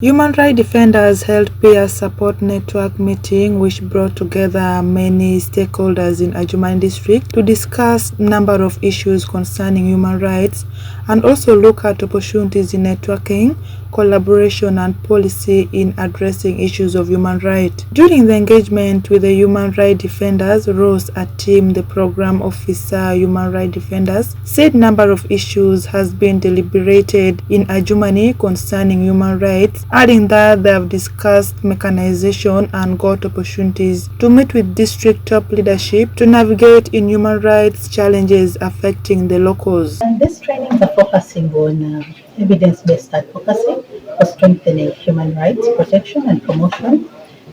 Human rights defenders held peer support network meeting which brought together many stakeholders in Adjumani district to discuss number of issues concerning human rights and also look at opportunities in networking, collaboration and policy in addressing issues of human rights. During the engagement with the human rights defenders, Rose Atim, the program officer human rights defenders, said number of issues has been deliberated in Adjumani concerning human rights, adding that they have discussed mechanization and got opportunities to meet with district top leadership to navigate in human rights challenges affecting the locals. And these trainings are focusing on evidence-based advocacy for strengthening human rights protection and promotion.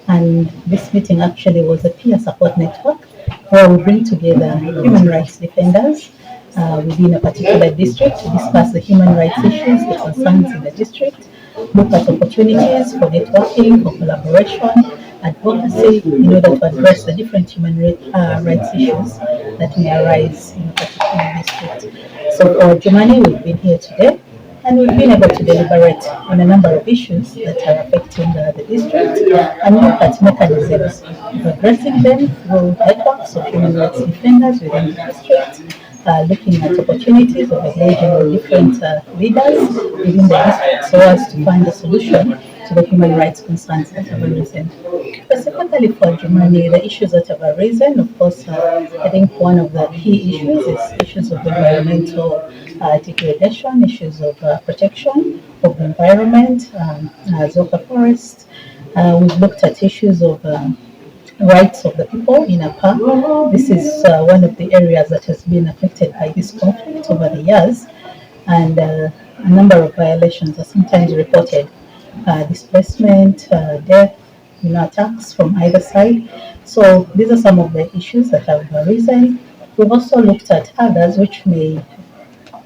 And this meeting actually was a peer support network where we bring together human rights defenders within a particular district to discuss the human rights issues, the concerns in the district, look at opportunities for networking, for collaboration, advocacy in order to address the different human rights issues that may arise in a particular district. So for Adjumani, we've been here today and we've been able to deliberate on a number of issues that are affecting the district and look at mechanisms of addressing them through networks of human rights defenders within the district, looking at opportunities of engaging with different leaders within the district so as to find a solution to the human rights concerns that have arisen. Specifically for Adjumani, the issues that have arisen, of course, I think one of the key issues is issues of environmental degradation, issues of protection of the environment, Zoka forest. We've looked at issues of rights of the people in APA. This is one of the areas that has been affected by this conflict over the years, and a number of violations are sometimes reported: displacement, death, attacks from either side. So these are some of the issues that have arisen. We've also looked at others which may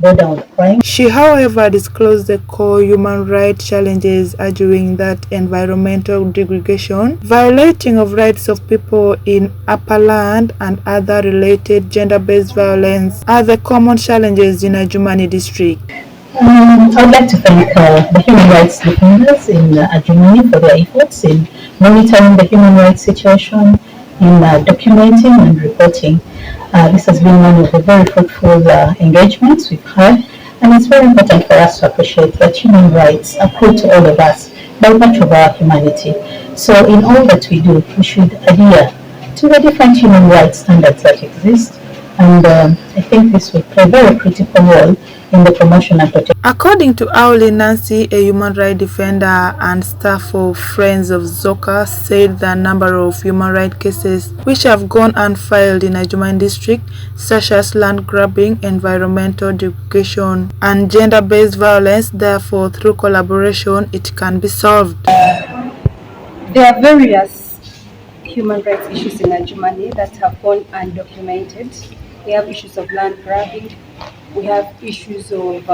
go down crime. She, however, disclosed the core human rights challenges, arguing that environmental degradation, violating of rights of people in upper land, and other related gender-based violence are the common challenges in Adjumani district. I would like to thank the human rights defenders in Adjumani for their efforts in monitoring the human rights situation, in documenting and reporting. This has been one of the very fruitful engagements we've had, and it's very important for us to appreciate that human rights accrue to all of us by virtue of our humanity. So in all that we do, we should adhere to the different human rights standards that exist, and I think this will play a very critical role in the promotion and protection. According to Auli Nancy, a human rights defender and staff of Friends of Zoka, said the number of human rights cases which have gone unfiled in Adjumani district, such as land grabbing, environmental degradation, and gender-based violence, therefore through collaboration it can be solved. There are various human rights issues in Adjumani that have gone undocumented. We have issues of land grabbing. We have issues of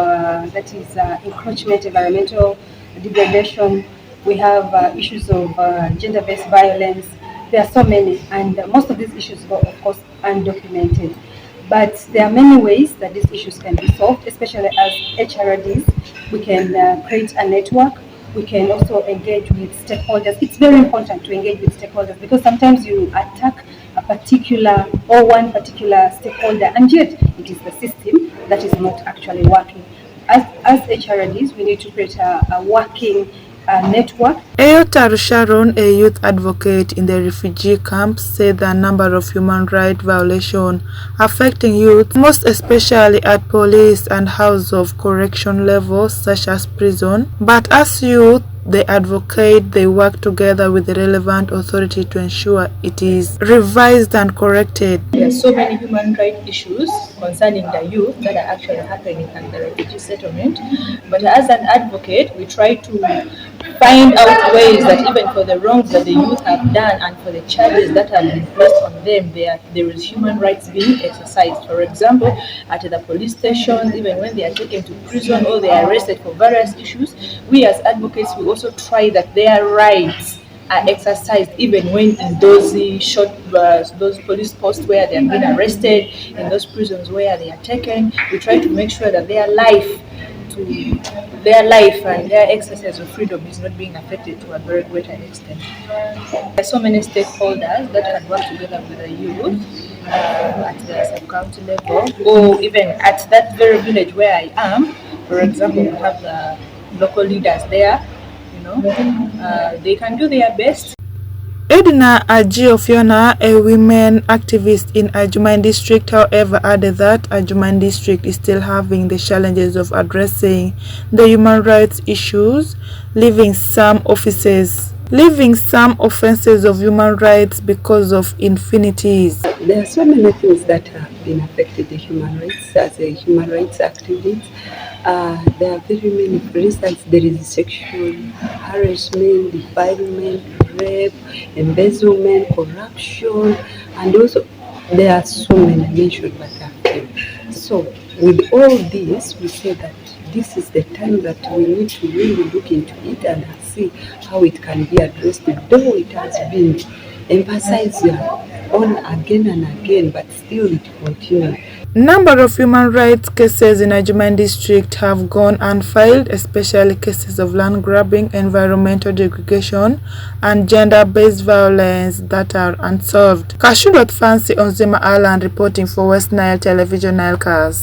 encroachment, environmental degradation. We have issues of gender-based violence. There are so many, and most of these issues go, of course, undocumented. But there are many ways that these issues can be solved, especially as HRDs. We can create a network. We can also engage with stakeholders. It's very important to engage with stakeholders because sometimes you attack a particular or one particular stakeholder, and yet it is the system that is not actually working. As HRDs, we need to create a working network. Eyotaru Sharon, a youth advocate in the refugee camp, said the number of human rights violations affecting youth, most especially at police and house of correction levels such as prison. But as youth, they advocate, they work together with the relevant authority to ensure it is revised and corrected. There are so many human rights issues concerning the youth that are actually happening in the refugee settlement. But as an advocate, we try to find out ways that even for the wrongs that the youth have done and for the charges that have been placed on them, there is human rights being exercised. For example, at the police station, even when they are taken to prison or they are arrested for various issues, we as advocates, we also try that their rights are exercised even when in those those police posts where they have been arrested, in those prisons where they are taken. We try to make sure that their life to their life and their exercise of freedom is not being affected to a very greater extent. There are so many stakeholders that can work together with the youth at the sub-county level, or even at that very village where I am. For example, we have the local leaders there. They can do their best. Edna Adjumani, a women activist in Adjumani district, however, added that Adjumani district is still having the challenges of addressing the human rights issues, leaving some offenses of human rights because of infinities. There are so many things that have been affected the human rights as a human rights activist. There are very many. For instance, there is sexual harassment, defilement, rape, embezzlement, corruption, and also there are so many mentioned but active. So with all this, we say that this is the time that we need to really look into it and see how it can be addressed, though it has been emphasized on again and again, but still it continues. Number of human rights cases in Adjumani district have gone unfiled, especially cases of land grabbing, environmental degradation, and gender-based violence that are unsolved. Kashulot Fancy on Zima Island reporting for West Nile Television Nile Cast.